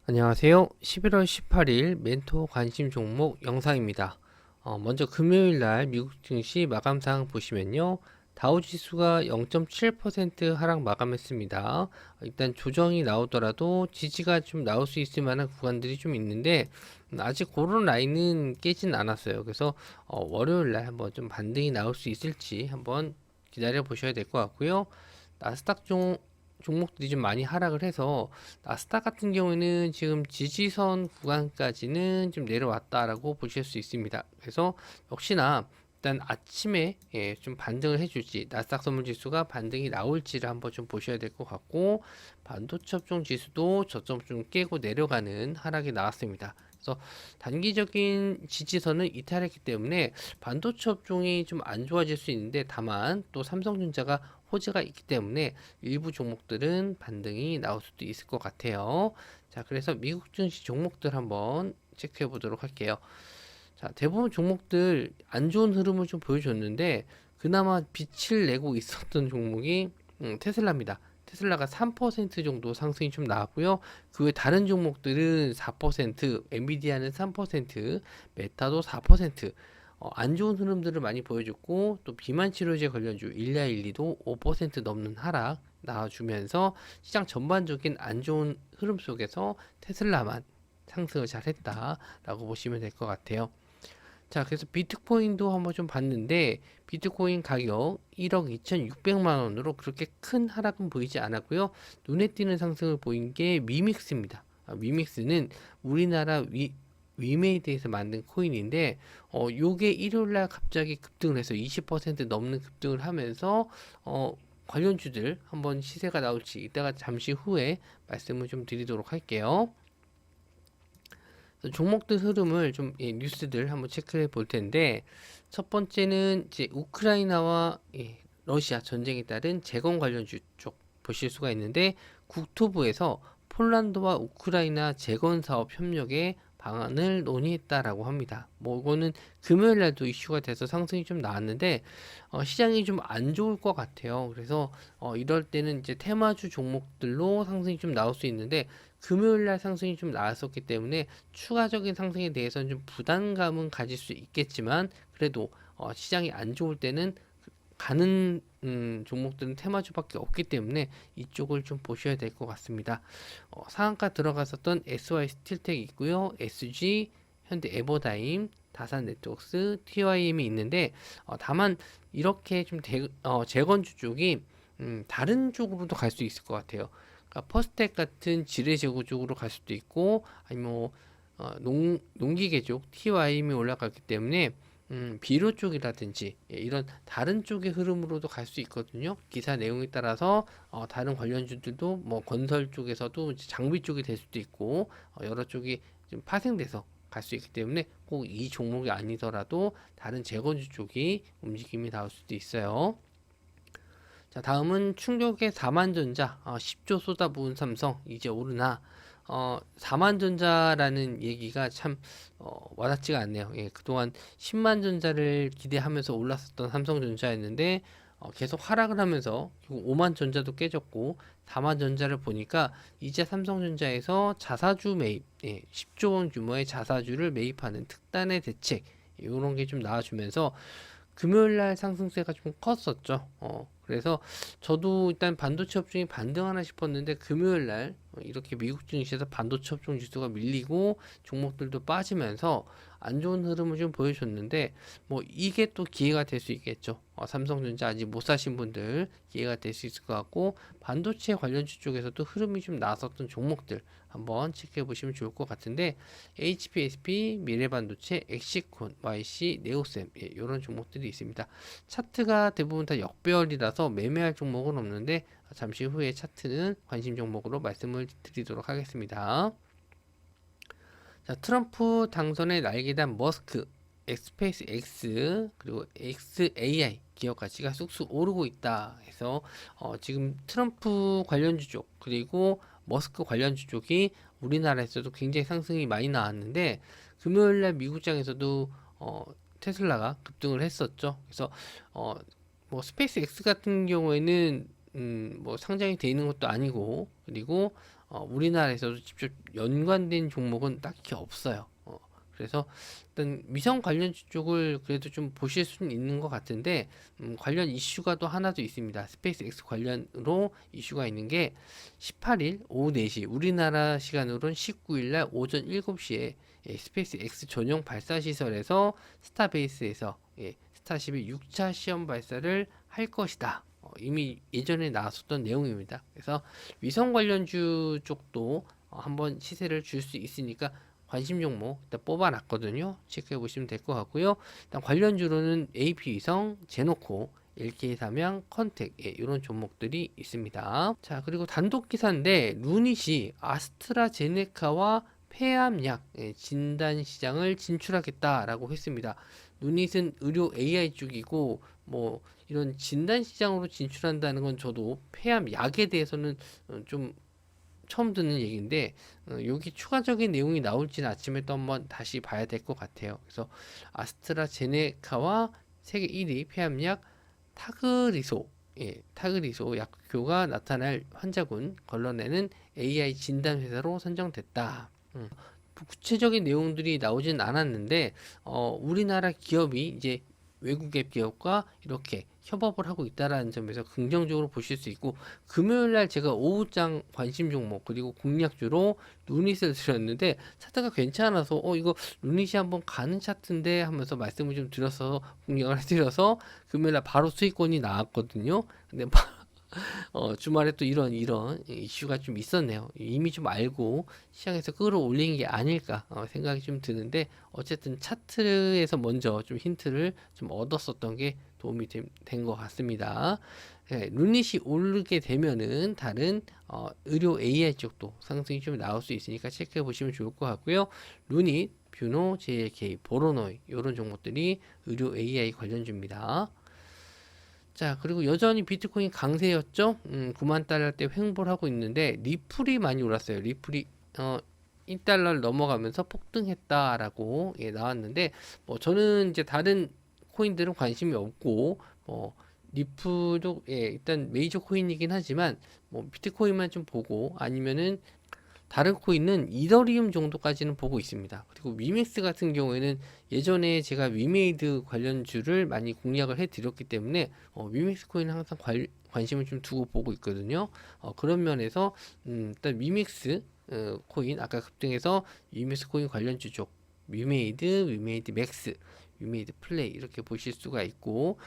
안녕하세요. 11월 18일 멘토 관심 종목 영상입니다. 먼저 금요일 날 미국 증시 마감상 보시면요. 다우지수가 0.7% 하락 마감했습니다. 일단 조정이 나오더라도 지지가 좀 나올 수 있을 만한 구간들이 좀 있는데 아직 그런 라인은 깨진 않았어요. 그래서 월요일 날 한번 좀 반등이 나올 수 있을지 한번 기다려 보셔야 될 것 같고요. 나스닥 종목들이 좀 많이 하락을 해서 나스닥 같은 경우에는 지금 지지선 구간까지는 좀 내려왔다라고 보실 수 있습니다. 그래서 역시나 일단 아침에 좀 반등을 해줄지 나스닥 선물지수가 반등이 나올지를 한번 좀 보셔야 될 것 같고 반도체 업종 지수도 저점 좀 깨고 내려가는 하락이 나왔습니다. 그래서 단기적인 지지선은 이탈했기 때문에 반도체 업종이 좀 안 좋아질 수 있는데 다만 또 삼성전자가 호재가 있기 때문에 일부 종목들은 반등이 나올 수도 있을 것 같아요. 자, 그래서 미국 증시 종목들 한번 체크해 보도록 할게요. 자, 대부분 종목들 안 좋은 흐름을 좀 보여줬는데 그나마 빛을 내고 있었던 종목이 테슬라입니다. 테슬라가 3% 정도 상승이 좀 나왔고요. 그 외 다른 종목들은 4%, 엔비디아는 3%, 메타도 4%, 안 좋은 흐름들을 많이 보여줬고 또 비만 치료제 관련주 일리아일리도 5% 넘는 하락 나와주면서 시장 전반적인 안 좋은 흐름 속에서 테슬라만 상승을 잘했다라고 보시면 될 것 같아요. 자, 그래서 비트코인도 한번 좀 봤는데 비트코인 가격 1억 2,600만 원으로 그렇게 큰 하락은 보이지 않았고요. 눈에 띄는 상승을 보인 게 미믹스입니다. 미믹스는 우리나라 위메이드에서 만든 코인인데 요게 일요일 날 갑자기 급등을 해서 20% 넘는 급등을 하면서 관련주들 한번 시세가 나올지 이따가 잠시 후에 말씀을 좀 드리도록 할게요. 종목들 흐름을 좀 뉴스들 한번 체크해 볼 텐데 첫 번째는 이제 우크라이나와 러시아 전쟁에 따른 재건 관련주 쪽 보실 수가 있는데 국토부에서 폴란드와 우크라이나 재건 사업 협력에 방안을 논의했다라고 합니다. 뭐 이거는 금요일 날도 이슈가 돼서 상승이 좀 나왔는데 시장이 좀 안 좋을 것 같아요. 그래서 이럴 때는 이제 테마주 종목들로 상승이 좀 나올 수 있는데 금요일 날 상승이 좀 나왔었기 때문에 추가적인 상승에 대해서는 좀 부담감은 가질 수 있겠지만 그래도 시장이 안 좋을 때는 가는 종목들은 테마주밖에 없기 때문에 이쪽을 좀 보셔야 될 것 같습니다. 상한가 들어갔었던 SY 스틸텍 있고요. SG, 현대 에버다임, 다산 네트워크스, TYM이 있는데 다만 이렇게 좀 재건주 쪽이 다른 쪽으로도 갈 수 있을 것 같아요. 그러니까 퍼스텍 같은 지뢰제고 쪽으로 갈 수도 있고 아니면 뭐 농기계 쪽 TYM이 올라갔기 때문에 비료 쪽이라든지 이런 다른 쪽의 흐름으로도 갈 수 있거든요. 기사 내용에 따라서 다른 관련주들도 뭐 건설 쪽에서도 이제 장비 쪽이 될 수도 있고 여러 쪽이 좀 파생돼서 갈 수 있기 때문에 꼭 이 종목이 아니더라도 다른 재건주 쪽이 움직임이 나올 수도 있어요. 자, 다음은 충격의 4만전자 10조 쏟아부은 삼성 이제 오르나 4만전자라는 얘기가 참 와닿지가 않네요. 예, 그동안 10만전자를 기대하면서 올랐었던 삼성전자였는데 계속 하락을 하면서 결국 5만전자도 깨졌고 4만전자를 보니까 이제 삼성전자에서 자사주 매입 10조 원 규모의 자사주를 매입하는 특단의 대책 이런 게 좀 나와주면서 금요일 날 상승세가 좀 컸었죠. 그래서 저도 일단 반도체 업종이 반등하나 싶었는데 금요일 날 이렇게 미국 증시에서 반도체 업종 지수가 밀리고 종목들도 빠지면서 안 좋은 흐름을 좀 보여줬는데 뭐 이게 또 기회가 될 수 있겠죠. 삼성전자 아직 못 사신 분들 기회가 될 수 있을 것 같고 반도체 관련주 쪽에서도 흐름이 좀 나왔었던 종목들 한번 체크해 보시면 좋을 것 같은데 HPSP, 미래반도체, 엑시콘, YC, 네오셈 이런 종목들이 있습니다. 차트가 대부분 다 역배열이라서 매매할 종목은 없는데 잠시 후에 차트는 관심 종목으로 말씀을 드리도록 하겠습니다. 자, 트럼프 당선의 날개단 머스크, 엑스페이스 X 그리고 XAI 기업 가치가 쑥쑥 오르고 있다 해서 지금 트럼프 관련주 쪽 그리고 머스크 관련주 쪽이 우리나라에서도 굉장히 상승이 많이 나왔는데 금요일날 미국장에서도 테슬라가 급등을 했었죠. 그래서 어, 뭐 스페이스 X 같은 경우에는 뭐 상장이 돼 있는 것도 아니고 그리고 우리나라에서도 직접 연관된 종목은 딱히 없어요. 그래서 일단 위성 관련주 쪽을 그래도 좀 보실 수는 있는 것 같은데 관련 이슈가 또 하나 더 있습니다. 스페이스X 관련으로 이슈가 있는 게 18일 오후 4시 우리나라 시간으로는 19일 날 오전 7시에 스페이스X 전용 발사 시설에서 스타베이스에서 스타쉽의 6차 시험 발사를 할 것이다. 이미 예전에 나왔었던 내용입니다. 그래서 위성 관련주 쪽도 한번 시세를 줄 수 있으니까 관심 종목 일단 뽑아놨거든요. 체크해 보시면 될 것 같고요. 일단 관련주로는 AP위성, 제노코, LK삼양, 컨택 이런 종목들이 있습니다. 자, 그리고 단독 기사인데 루닛이 아스트라제네카와 폐암약 진단 시장을 진출하겠다라고 했습니다. 루닛은 의료 AI 쪽이고 뭐 이런 진단 시장으로 진출한다는 건 저도 폐암약에 대해서는 좀 처음 듣는 얘기인데 여기 추가적인 내용이 나올지는 아침에 또 한번 다시 봐야 될 것 같아요. 그래서 아스트라제네카와 세계 1위 폐암약 타그리소 약효가 나타날 환자군 걸러내는 AI 진단 회사로 선정됐다. 구체적인 내용들이 나오진 않았는데 우리나라 기업이 이제 외국의 기업과 이렇게 협업을 하고 있다라는 점에서 긍정적으로 보실 수 있고 금요일 날 제가 오후장 관심 종목 그리고 공략주로 루닛을 드렸는데 차트가 괜찮아서 이거 루닛이 한번 가는 차트인데 하면서 말씀을 좀 드려서 공략을 해드려서 금요일 날 바로 수익권이 나왔거든요. 근데 주말에 또 이런 이슈가 좀 있었네요. 이미 좀 알고 시장에서 끌어올린 게 아닐까 생각이 좀 드는데 어쨌든 차트에서 먼저 좀 힌트를 좀 얻었었던 게 도움이 된 것 같습니다. 루닛이 오르게 되면은 다른 의료 AI 쪽도 상승이 좀 나올 수 있으니까 체크해 보시면 좋을 것 같고요. 루닛, 뷰노, JLK, 보로노이 이런 종목들이 의료 AI 관련주입니다. 자, 그리고 여전히 비트코인 강세였죠? 9만 달러대 횡보를 하고 있는데, 리플이 많이 올랐어요. 리플이, 1달러를 넘어가면서 폭등했다라고, 나왔는데, 저는 이제 다른 코인들은 관심이 없고, 리플도, 일단 메이저 코인이긴 하지만, 비트코인만 좀 보고, 아니면은 다른 코인은 이더리움 정도까지는 보고 있습니다. 그리고 위맥스 같은 경우에는 예전에 제가 위메이드 관련주를 많이 공략을 해드렸기 때문에 위맥스 코인은 항상 관심을 좀 두고 보고 있거든요. 그런 면에서 일단 위맥스 코인 아까 급등해서 위맥스 코인 관련주 쪽 위메이드 맥스, 위메이드 플레이 이렇게 보실 수가 있고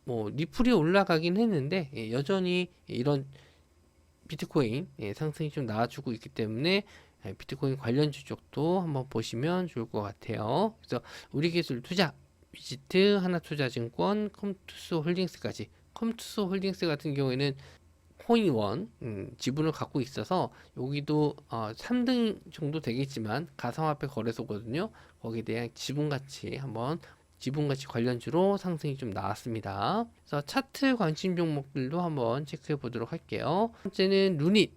리플이 올라가긴 했는데 여전히 이런 비트코인 상승이 좀 나와주고 있기 때문에 비트코인 관련주 쪽도 한번 보시면 좋을 것 같아요. 그래서 우리기술 투자, 위지트, 하나투자증권, 컴투스 홀딩스까지. 컴투스 홀딩스 같은 경우에는 코인원 지분을 갖고 있어서 여기도 3등 정도 되겠지만 가상화폐 거래소거든요. 거기에 대한 지분가치 한번 지분가치 관련주로 상승이 좀 나왔습니다. 그래서 차트 관심 종목들도 한번 체크해 보도록 할게요. 첫 번째는 루닛,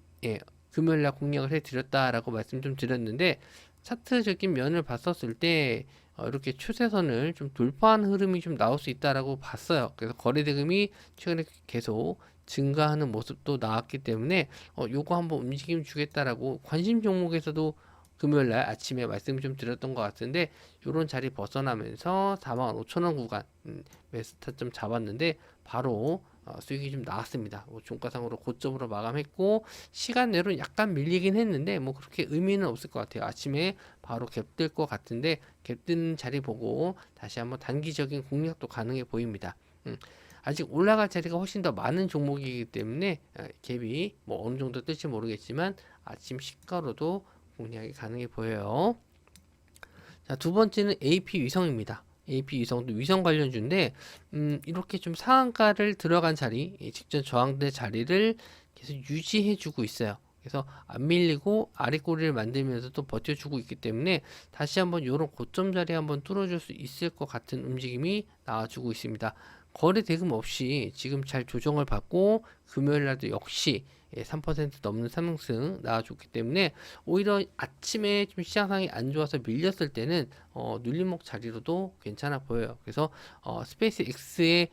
금요일날 공략을 해드렸다라고 말씀 좀 드렸는데 차트적인 면을 봤었을 때 이렇게 추세선을 좀 돌파하는 흐름이 좀 나올 수 있다라고 봤어요. 그래서 거래 대금이 최근에 계속 증가하는 모습도 나왔기 때문에 요거 한번 움직임 주겠다라고 관심 종목에서도 금요일날 아침에 말씀 좀 드렸던 것 같은데 요런 자리 벗어나면서 45,000원 구간 매수 타점 잡았는데 바로 수익이 좀 나왔습니다. 종가상으로 고점으로 마감했고 시간 내로 약간 밀리긴 했는데 그렇게 의미는 없을 것 같아요. 아침에 바로 갭뜰 것 같은데 갭뜬 자리 보고 다시 한번 단기적인 공략도 가능해 보입니다. 아직 올라갈 자리가 훨씬 더 많은 종목이기 때문에 갭이 어느 정도 뜰지 모르겠지만 아침 시가로도 공략이 가능해 보여요. 자, 두 번째는 AP 위성입니다. AP 위성도 위성 관련주인데 이렇게 좀 상한가를 들어간 자리, 직전 저항대 자리를 계속 유지해 주고 있어요. 그래서 안 밀리고 아랫꼬리를 만들면서도 버텨주고 있기 때문에 다시 한번 이런 고점 자리 한번 뚫어줄 수 있을 것 같은 움직임이 나와주고 있습니다. 거래 대금 없이 지금 잘 조정을 받고 금요일 날도 역시 3% 넘는 상승 나와줬기 때문에 오히려 아침에 좀 시장상이 안 좋아서 밀렸을 때는 눌림목 자리로도 괜찮아 보여요. 그래서 스페이스 X의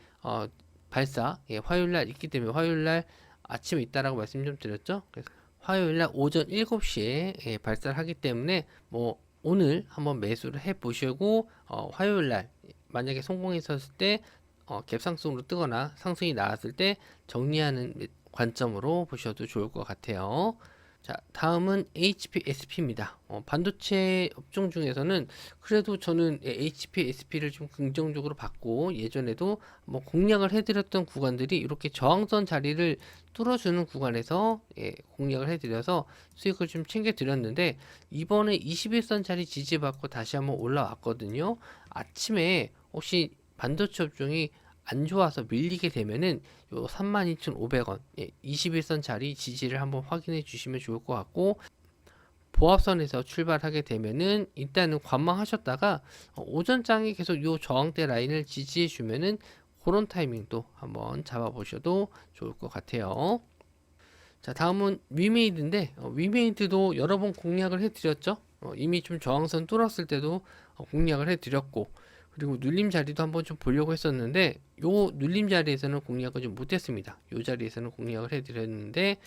발사 화요일 날 있기 때문에 화요일 날 아침에 있다라고 말씀 좀 드렸죠. 그래서 화요일 날 오전 7시에 발사를 하기 때문에 뭐 오늘 한번 매수를 해 보시고 화요일 날 만약에 성공했었을 때 갭상승으로 뜨거나 상승이 나왔을 때 정리하는 관점으로 보셔도 좋을 것 같아요. 자, 다음은 HPSP입니다. 반도체 업종 중에서는 그래도 저는 HPSP를 좀 긍정적으로 봤고, 예전에도 뭐 공략을 해드렸던 구간들이 이렇게 저항선 자리를 뚫어주는 구간에서 공략을 해드려서 수익을 좀 챙겨드렸는데, 이번에 21선 자리 지지받고 다시 한번 올라왔거든요. 아침에 혹시 반도체 업종이 안 좋아서 밀리게 되면은 요 32,500원 21선 자리 지지를 한번 확인해 주시면 좋을 것 같고, 보합선에서 출발하게 되면은 일단은 관망하셨다가 오전장에 계속 요 저항대 라인을 지지해 주면은 그런 타이밍도 한번 잡아보셔도 좋을 것 같아요. 자, 다음은 위메이드인데 위메이드도 여러 번 공략을 해드렸죠. 이미 좀 저항선 뚫었을 때도 공략을 해드렸고, 그리고 눌림 자리도 한번 좀 보려고 했었는데 요 눌림 자리에서는 공략을 좀 못했습니다. 요 자리에서는 공략을 해드렸는데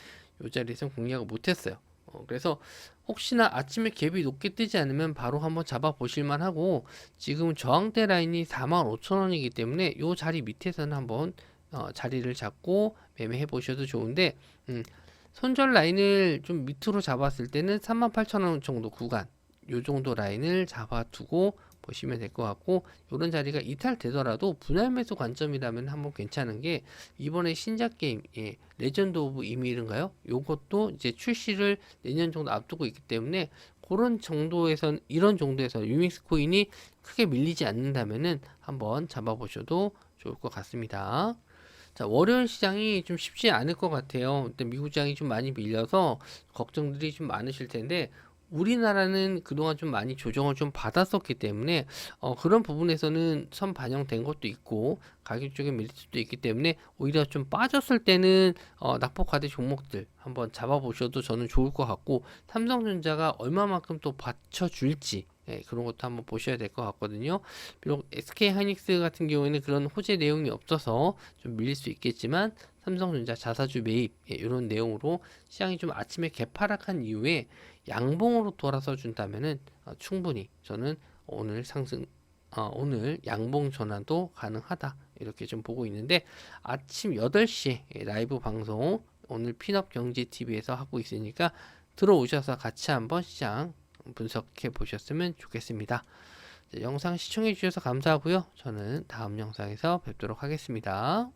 요 자리에서는 공략을 못했어요. 그래서 혹시나 아침에 갭이 높게 뜨지 않으면 바로 한번 잡아 보실만 하고, 지금 저항대 라인이 45,000원이기 때문에 요 자리 밑에서는 한번 자리를 잡고 매매해 보셔도 좋은데, 손절 라인을 좀 밑으로 잡았을 때는 38,000원 정도 구간, 요 정도 라인을 잡아두고 보시면 될 것 같고, 이런 자리가 이탈되더라도 분할 매수 관점이라면 한번 괜찮은 게, 이번에 신작 게임 레전드 오브 이밀인가요? 요것도 이제 출시를 내년 정도 앞두고 있기 때문에 그런 정도에선 이런 정도에서 유믹스 코인이 크게 밀리지 않는다면은 한번 잡아보셔도 좋을 것 같습니다. 자, 월요일 시장이 좀 쉽지 않을 것 같아요. 일단 미국 시장이 좀 많이 밀려서 걱정들이 좀 많으실 텐데, 우리나라는 그동안 좀 많이 조정을 좀 받았었기 때문에 그런 부분에서는 선 반영된 것도 있고 가격 쪽에 밀릴 수도 있기 때문에 오히려 좀 빠졌을 때는 낙폭과대 종목들 한번 잡아보셔도 저는 좋을 것 같고, 삼성전자가 얼마만큼 또 받쳐줄지 그런 것도 한번 보셔야 될 것 같거든요. 비록 SK하이닉스 같은 경우에는 그런 호재 내용이 없어서 좀 밀릴 수 있겠지만, 삼성전자 자사주 매입 이런 내용으로 시장이 좀 아침에 개파락한 이후에 양봉으로 돌아서 준다면은 충분히 저는 오늘 오늘 양봉 전환도 가능하다 이렇게 좀 보고 있는데, 아침 8시에 라이브 방송 오늘 핀업 경제 TV에서 하고 있으니까 들어오셔서 같이 한번 시장 분석해 보셨으면 좋겠습니다. 영상 시청해 주셔서 감사하고요. 저는 다음 영상에서 뵙도록 하겠습니다.